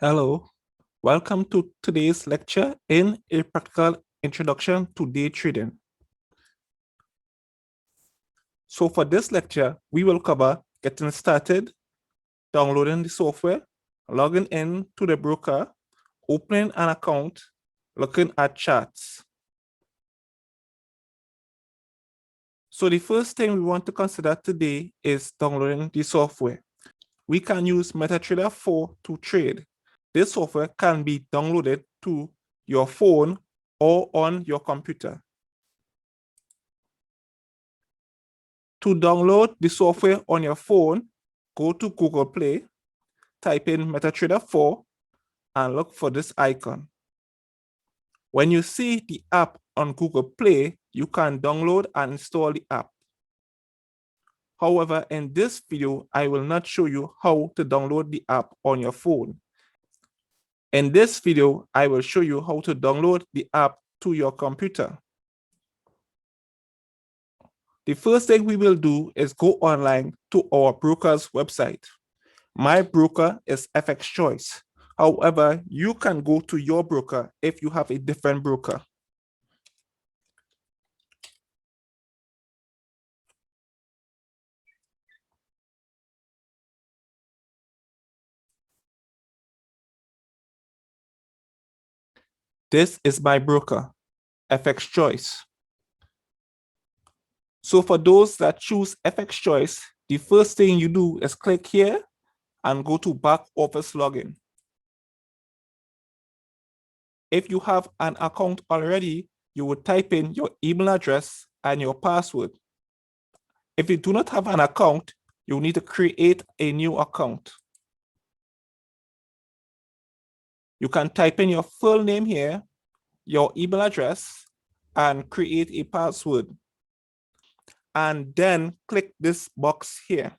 Hello, welcome to today's lecture in a practical introduction to day trading. So for this lecture, we will cover getting started, downloading the software, logging in to the broker, opening an account, looking at charts. So the first thing we want to consider today is downloading the software. We can use MetaTrader 4 to trade. This software can be downloaded to your phone or on your computer. To download the software on your phone, go to Google Play, type in MetaTrader 4, and look for this icon. When you see the app on Google Play, you can download and install the app. However, in this video, I will not show you how to download the app on your phone. In this video, I will show you how to download the app to your computer. The first thing we will do is go online to our broker's website. My broker is FX Choice. However, you can go to your broker if you have a different broker. This is my broker, FX Choice. So for those that choose FX Choice, the first thing you do is click here and go to back office login. If you have an account already, you would type in your email address and your password. If you do not have an account, you need to create a new account. You can type in your full name here, your email address, and create a password. And then click this box here.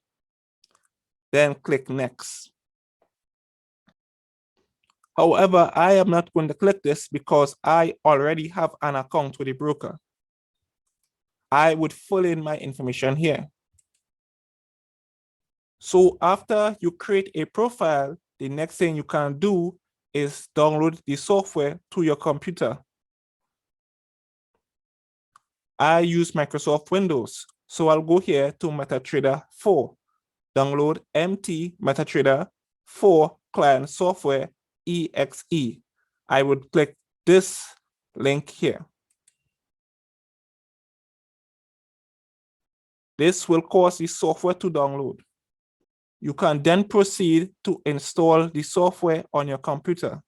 Then click next. However, I am not going to click this because I already have an account with a broker. I would fill in my information here. So after you create a profile, the next thing you can do is download the software to your computer. I use Microsoft Windows, so I'll go here to MetaTrader 4, download MT MetaTrader 4 client software EXE. I would click this link here. This will cause the software to download. You can then proceed to install the software on your computer.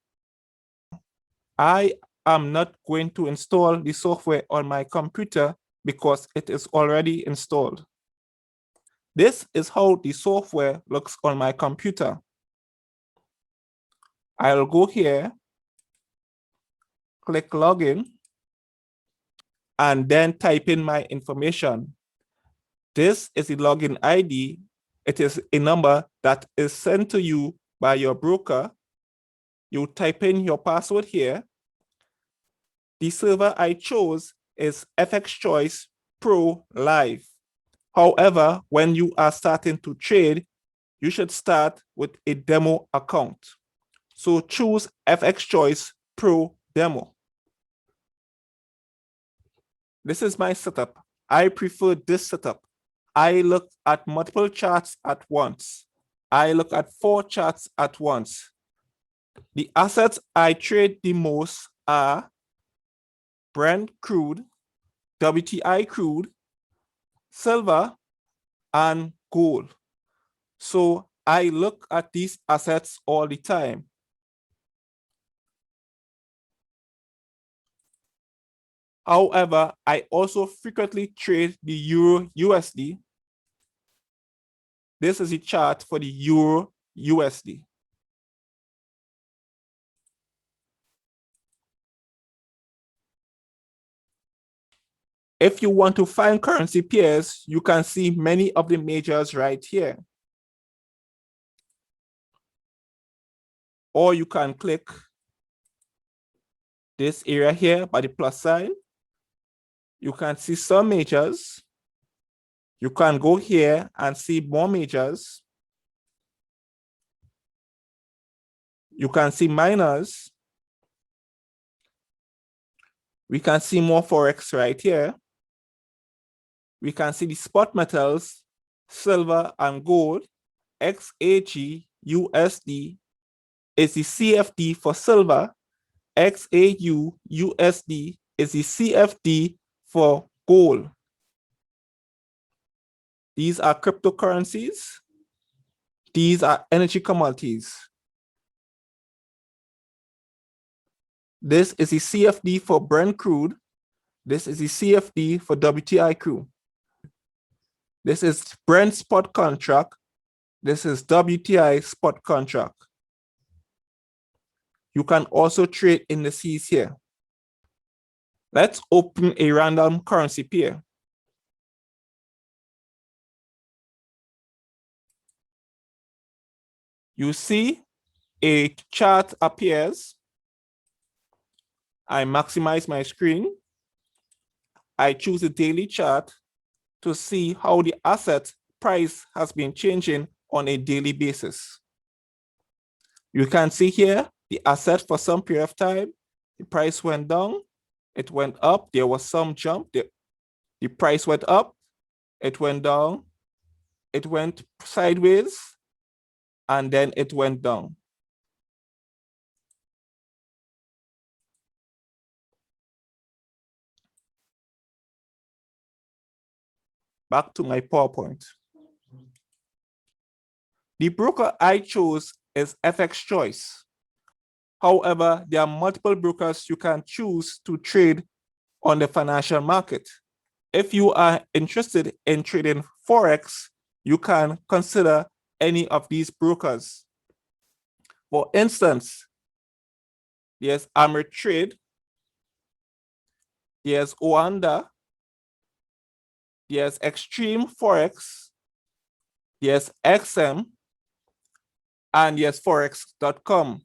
I am not going to install the software on my computer because it is already installed. This is how the software looks on my computer. I'll go here, click login, and then type in my information. This is the login ID. It is a number that is sent to you by your broker. You type in your password here. The server I chose is FX Choice Pro Live. However, when you are starting to trade, you should start with a demo account. So choose FX Choice Pro Demo. This is my setup. I prefer this setup. I look at multiple charts at once. I look at 4 charts at once. The assets I trade the most are Brent crude, WTI crude, silver, and gold. So I look at these assets all the time. However, I also frequently trade the Euro USD. This is a chart for the Euro USD. If you want to find currency pairs, you can see many of the majors right here. Or you can click this area here by the plus sign. You can see some majors. You can go here and see more majors. You can see miners. We can see more Forex right here. We can see the spot metals, silver and gold. XAG USD is the CFD for silver. XAU USD is the CFD for gold. These are cryptocurrencies. These are energy commodities. This is the CFD for Brent crude. This is the CFD for WTI crude. This is Brent spot contract. This is WTI spot contract. You can also trade indices here. Let's open a random currency pair. You see a chart appears. I maximize my screen. I choose a daily chart to see how the asset price has been changing on a daily basis. You can see here the asset for some period of time. The price went down, it went up, there was some jump, the price went up, it went down, it went sideways, and then it went down. Back to my PowerPoint. The broker I chose is FX Choice. However, there are multiple brokers you can choose to trade on the financial market. If you are interested in trading Forex, you can consider any of these brokers. For instance, there's Ameritrade, there's Oanda, there's Extreme Forex, there's XM, and there's Forex.com.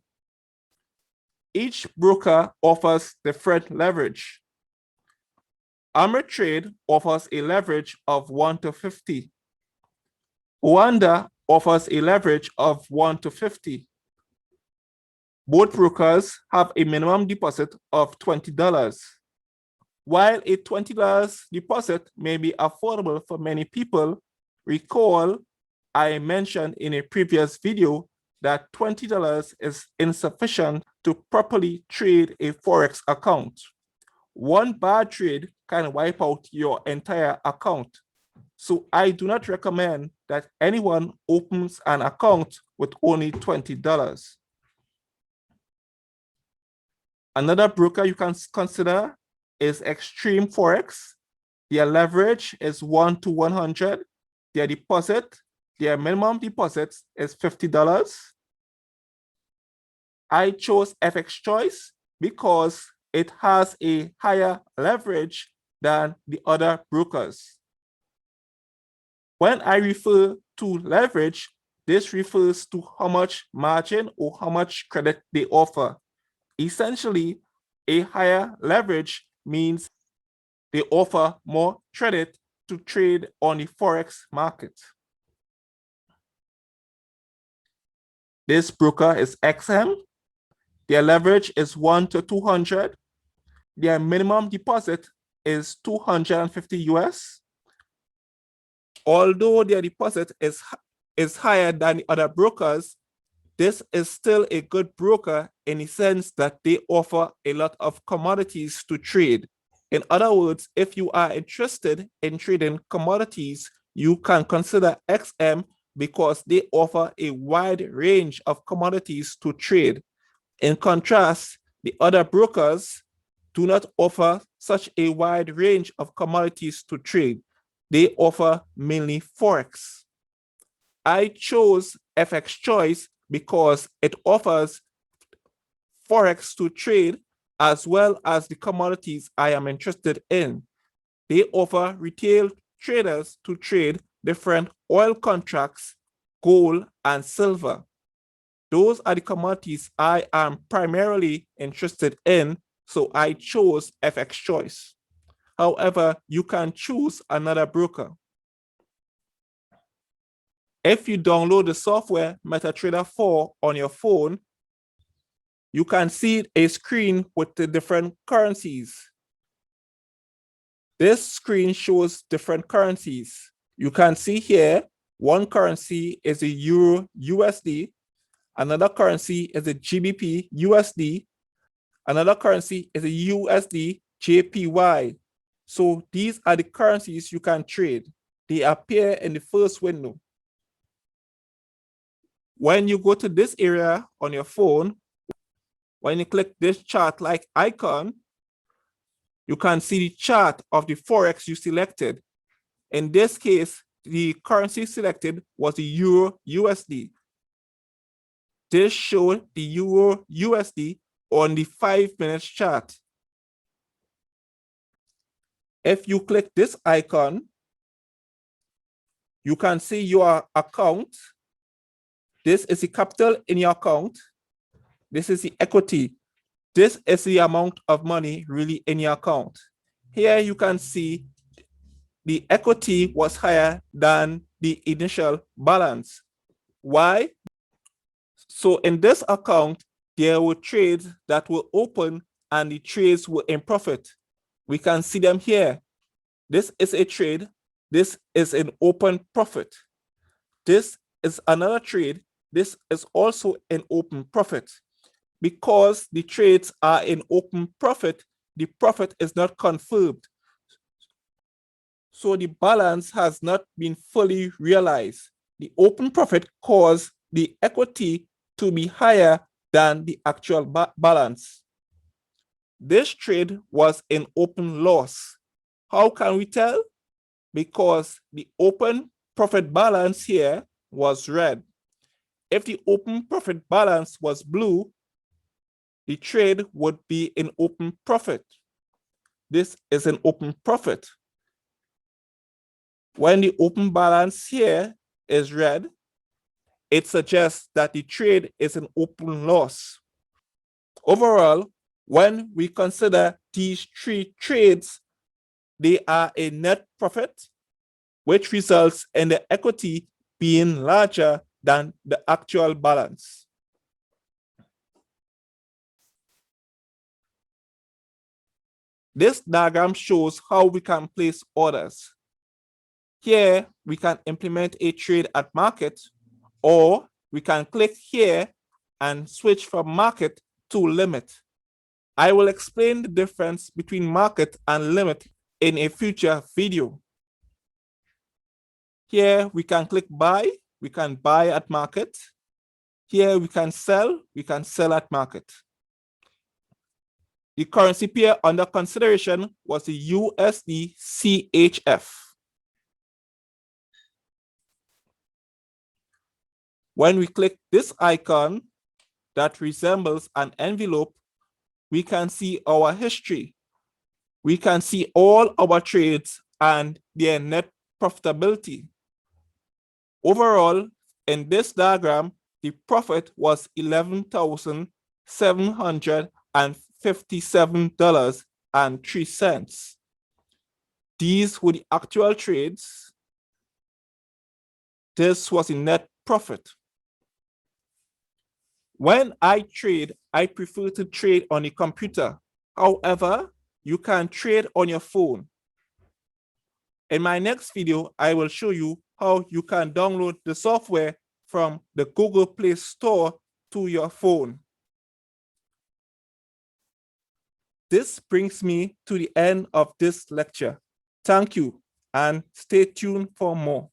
Each broker offers different leverage. Ameritrade offers a leverage of 1 to 50. Oanda offers a leverage of 1 to 50. Both brokers have a minimum deposit of $20. While a $20 deposit may be affordable for many people, recall I mentioned in a previous video that $20 is insufficient to properly trade a Forex account. One bad trade can wipe out your entire account. So I do not recommend that anyone opens an account with only $20. Another broker you can consider is Extreme Forex. Their leverage is 1 to 100. Their minimum deposit is $50. I chose FX Choice because it has a higher leverage than the other brokers. When I refer to leverage, this refers to how much margin or how much credit they offer. Essentially, a higher leverage means they offer more credit to trade on the Forex market. This broker is XM. Their leverage is 1 to 200. Their minimum deposit is 250 US. Although their deposit is higher than the other brokers, this is still a good broker in the sense that they offer a lot of commodities to trade. In other words, if you are interested in trading commodities, you can consider XM because they offer a wide range of commodities to trade. In contrast, the other brokers do not offer such a wide range of commodities to trade. They offer mainly Forex. I chose FX Choice because it offers Forex to trade as well as the commodities I am interested in. They offer retail traders to trade different oil contracts, gold, and silver. Those are the commodities I am primarily interested in, so I chose FX Choice. However, you can choose another broker. If you download the software MetaTrader 4 on your phone, you can see a screen with the different currencies. This screen shows different currencies. You can see here, one currency is a Euro USD, another currency is a GBP USD, another currency is a USD JPY. So these are the currencies you can trade. They appear in the first window. When you go to this area on your phone, when you click this chart-like icon, you can see the chart of the Forex you selected. In this case, the currency selected was the Euro USD. This showed the Euro USD on the 5-minute chart. If you click this icon, you can see your account. This is the capital in your account. This is the equity. This is the amount of money really in your account. Here you can see the equity was higher than the initial balance. Why? So in this account, there were trades that were open and the trades were in profit. We can see them here. This is a trade. This is an open profit. This is another trade. This is also an open profit. Because the trades are in open profit, the profit is not confirmed. So the balance has not been fully realized. The open profit caused the equity to be higher than the actual balance. This trade was in open loss. How can we tell? Because the open profit balance here was red. If the open profit balance was blue, the trade would be in open profit. This is an open profit. When the open balance here is red, it suggests that the trade is an open loss. Overall, when we consider these three trades, they are a net profit, which results in the equity being larger than the actual balance. This diagram shows how we can place orders. Here, we can implement a trade at market, or we can click here and switch from market to limit. I will explain the difference between market and limit in a future video. Here, we can click buy. We can buy at market. Here, we can sell at market. The currency pair under consideration was the USD CHF. When we click this icon that resembles an envelope, we can see our history. We can see all our trades and their net profitability. Overall, in this diagram, the profit was $11,757.03. These were the actual trades. This was the net profit. When I trade, I prefer to trade on a computer. However, you can trade on your phone. In my next video, I will show you how you can download the software from the Google Play Store to your phone. This brings me to the end of this lecture. Thank you, and stay tuned for more.